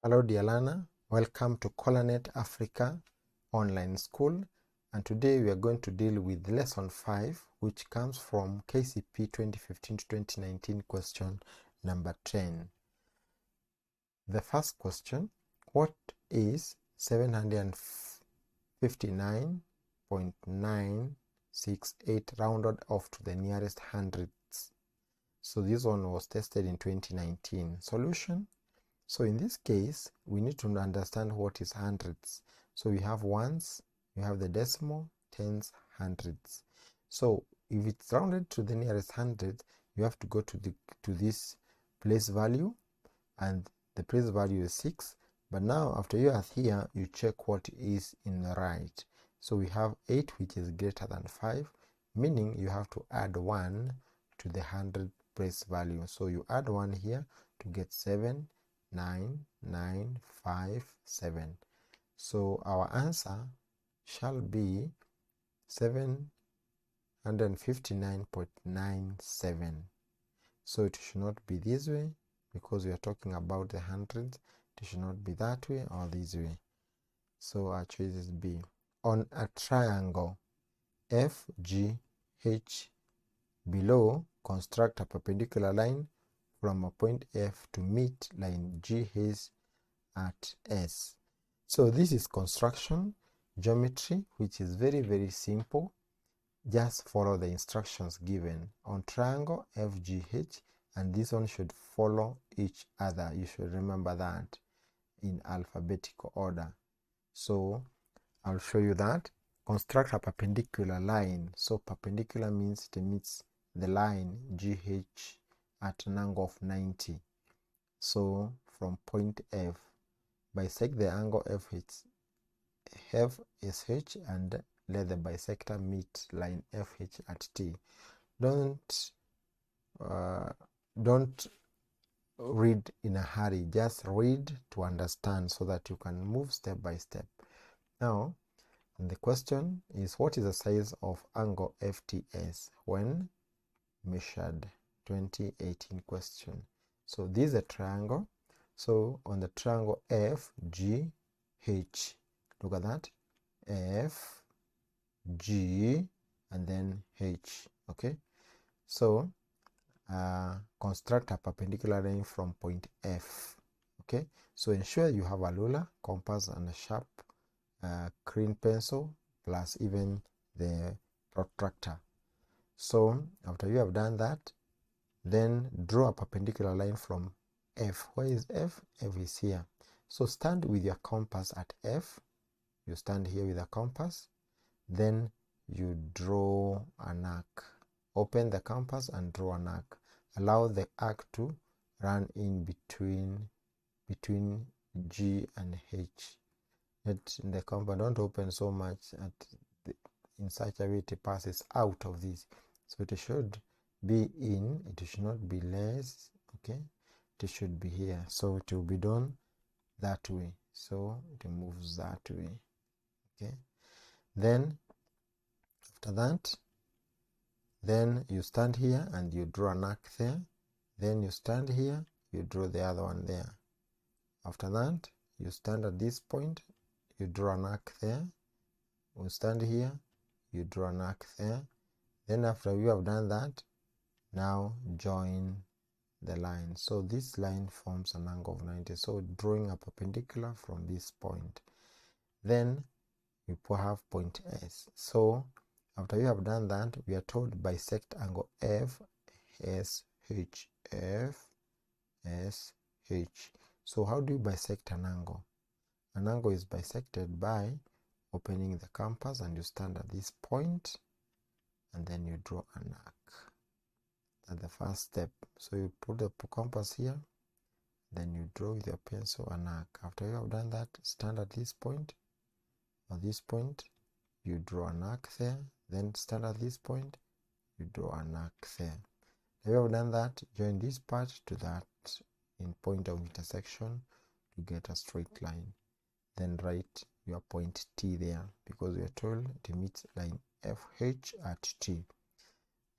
Hello dear learner, welcome to Colanet Africa Online School, and today we are going to deal with lesson 5, which comes from KCPE 2015 to 2019 question number 10. The first question, what is 759.968 rounded off to the nearest hundredths? So this one was tested in 2019. Solution. So in this case, we need to understand what is hundredths. So we have ones, we have the decimal, tens, hundreds. So if it's rounded to the nearest hundred, you have to go to this place value, and the place value is 6. But now after you are here, you check what is in the right. So we have 8, which is greater than 5, meaning you have to add 1 to the 100 place value. So you add 1 here to get 79957. So our answer shall be 759.97. So it should not be this way, because we are talking about the hundreds. It should not be that way or this way. So our choice is B. On a triangle FGH below, construct a perpendicular line from a point F to meet line GH at S. So this is construction geometry, which is very simple. Just follow the instructions given on triangle FGH, and this one should follow each other. You should remember that in alphabetical order. So I'll show you that. Construct a perpendicular line. So perpendicular means it meets the line GH at an angle of 90. So from point F, bisect the angle FSH and let the bisector meet line FH at T. Don't read in a hurry. Just read to understand so that you can move step by step. Now, the question is, what is the size of angle FTS when measured? 2018 question. So this is a triangle. So on the triangle FGH, look at that, F, G, and then H. Okay, so construct a perpendicular line from point F. Okay, so ensure you have a ruler, compass, and a sharp green pencil, plus even the protractor. So after you have done that, then draw a perpendicular line from F. Where is F? F is here. So stand with your compass at F. You stand here with a compass. Then you draw an arc. Open the compass and draw an arc. Allow the arc to run in between G and H. Let the compass don't open so much in such a way it passes out of this. So it should be in, it should not be less. Okay, it should be here. So it will be done that way. So it moves that way. Okay, then after that, then you stand here and you draw an arc there. Then you stand here, you draw the other one there. After that, you stand at this point, you draw an arc there. You stand here, you draw an arc there. Then after you have done that, now join the line. So this line forms an angle of 90. So drawing a perpendicular from this point. Then you have point S. So after you have done that, we are told bisect angle FSH. FSH. So how do you bisect an angle? An angle is bisected by opening the compass, and you stand at this point, and then you draw an arc. That's the first step. So you put the compass here, then you draw with your pencil an arc. After you have done that, stand at this point, or this point, you draw an arc there. Then stand at this point, you draw an arc there. If you have done that, join this part to that in point of intersection to get a straight line. Then write your point T there, because we are told to meet line FH at T.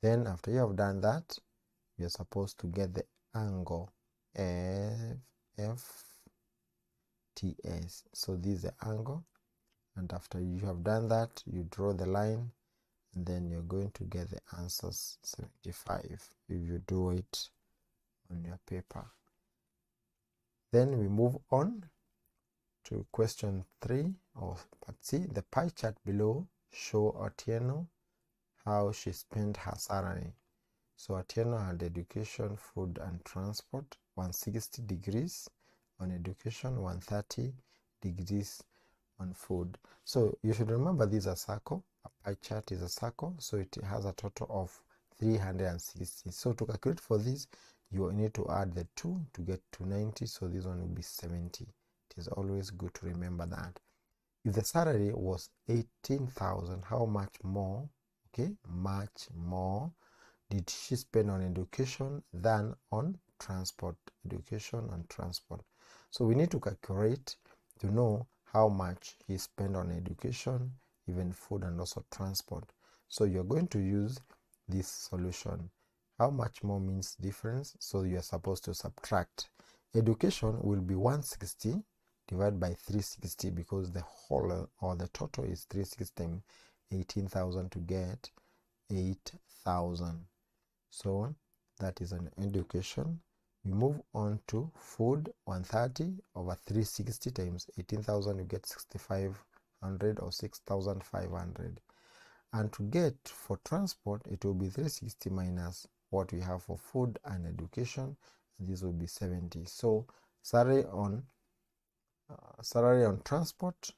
Then after you have done that, we are supposed to get the angle FG TS. So this is the angle, and after you have done that, you draw the line, and then you're going to get the answers 75 if you do it on your paper. Then we move on to question 3 of part C. The pie chart below show Otieno how she spent her salary. So Otieno had education, food and transport, 160 degrees on education, 130 degrees on food. So you should remember this is a circle. A pie chart is a circle, so it has a total of 360. So to calculate for this, you need to add the 2 to get to 90, so this one will be 70. It is always good to remember that. If the salary was 18,000, how much more, okay, much more did she spend on education than on transport? Education and transport. So we need to calculate to know how much he spent on education, even food and also transport. So you're going to use this solution. How much more means difference, so you're supposed to subtract. Education will be 160 divided by 360, because the whole or the total is 360, 18,000 to get 8,000. So that is an education. We move on to food, 130 over 360 times 18,000, you get 6,500 or 6,500. And to get for transport, it will be 360 minus what we have for food and education. This will be 70. So salary on transport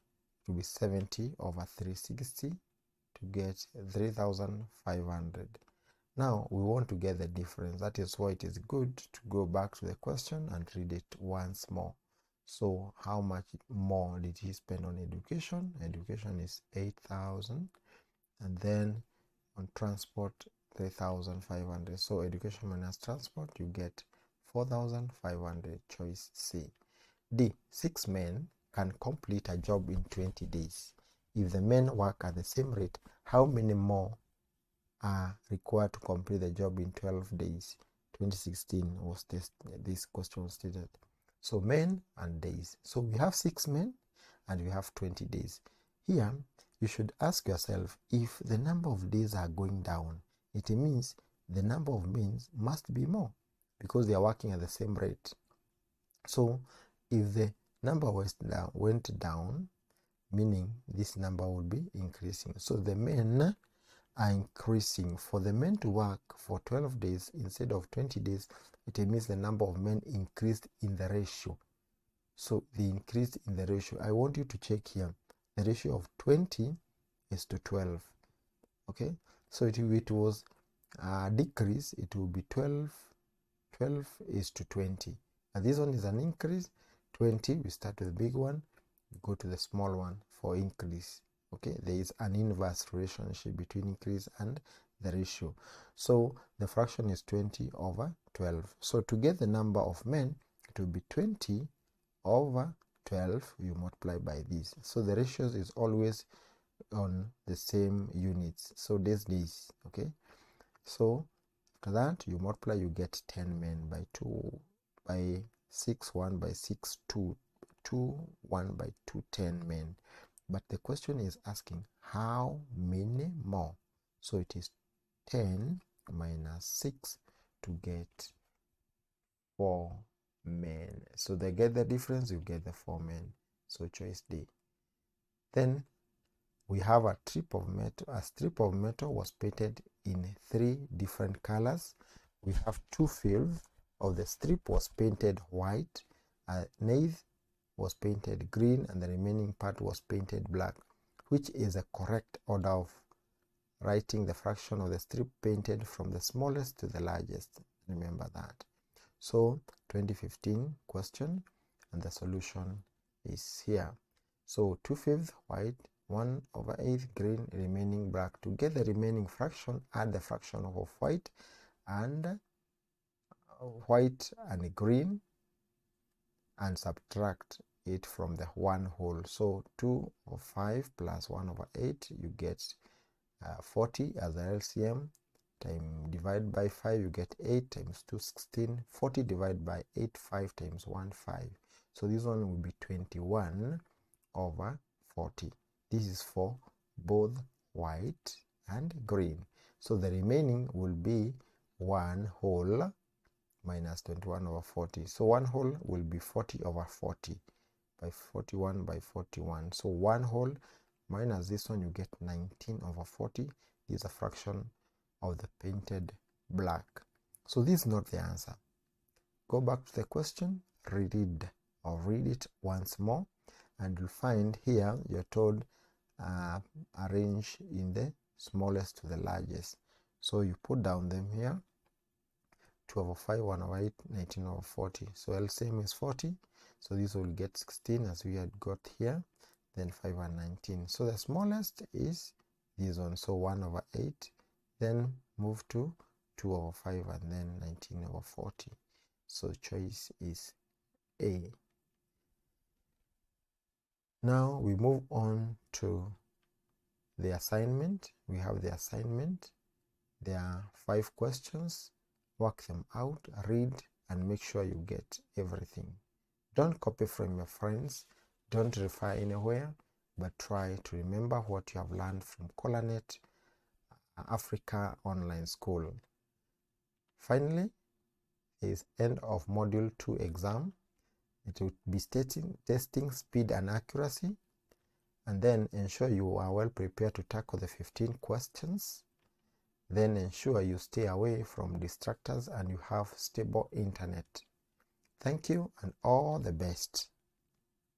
will be 70 over 360 to get 3,500. Now we want to get the difference. That is why it is good to go back to the question and read it once more. So how much more did he spend on education? Education is 8,000, and then on transport 3,500. So education minus transport, you get 4,500. Choice C. D. 6 men can complete a job in 20 days. If the men work at the same rate, how many more are required to complete the job in 12 days? 2016 was this question stated. So men and days. So we have 6 men and we have 20 days. Here you should ask yourself, if the number of days are going down, it means the number of men must be more, because they are working at the same rate. So if the number went down, meaning this number will be increasing. So the men are increasing. For the men to work for 12 days instead of 20 days, it means the number of men increased in the ratio. So they increased in the ratio. I want you to check here. The ratio of 20 is to 12. Okay, so if it was a decrease, it will be 12 is to 20. And this one is an increase. 20, we start with the big one, go to the small one for increase. Okay, there is an inverse relationship between increase and the ratio. So the fraction is 20 over 12. So to get the number of men, it will be 20 over 12, you multiply by this. So the ratios is always on the same units. So days. Okay, so after that you multiply, you get 10 men by 2 by 6, 1 by 6, 2, 1 by 2, 10 men. But the question is asking how many more. So it is 10 minus 6 to get 4 men. So they get the difference, you get the 4 men. So choice D. Then we have a strip of metal. A strip of metal was painted in 3 different colors. We have 2/5 of the strip was painted white, an eighth was painted green, and the remaining part was painted black. Which is a correct order of writing the fraction of the strip painted from the smallest to the largest? Remember that. So 2015 question, and the solution is here. So 2/5 white, 1/8 green, remaining black. To get the remaining fraction, add the fraction of white and green and subtract it from the 1 whole. So 2/5 plus 1/8, you get 40 as the LCM. Divide by 5, you get 8 times 2, 16. 40 divided by 8, 5 times 1, 5. So this one will be 21 over 40. This is for both white and green. So the remaining will be 1 whole minus 21 over 40. So 1 whole will be 40 over 40 by 41 by 41. So 1 whole minus this one, you get 19 over 40. This is a fraction of the painted black. So this is not the answer. Go back to the question, read it once more, and you'll find here you're told arrange in the smallest to the largest. So you put down them here, 2 over 5, 1 over 8, 19 over 40. So LCM is 40. So this will get 16 as we had got here, then 5 and 19. So the smallest is this one, so 1 over 8, then move to 2 over 5 and then 19 over 40. So choice is A. Now we move on to the assignment. We have the assignment. There are 5 questions. Work them out, read, and make sure you get everything. Don't copy from your friends. Don't refer anywhere, but try to remember what you have learned from Colanet Africa Online School. Finally, is end of Module 2 exam. It will be testing speed and accuracy, and then ensure you are well prepared to tackle the 15 questions. Then ensure you stay away from distractors and you have stable internet. Thank you and all the best.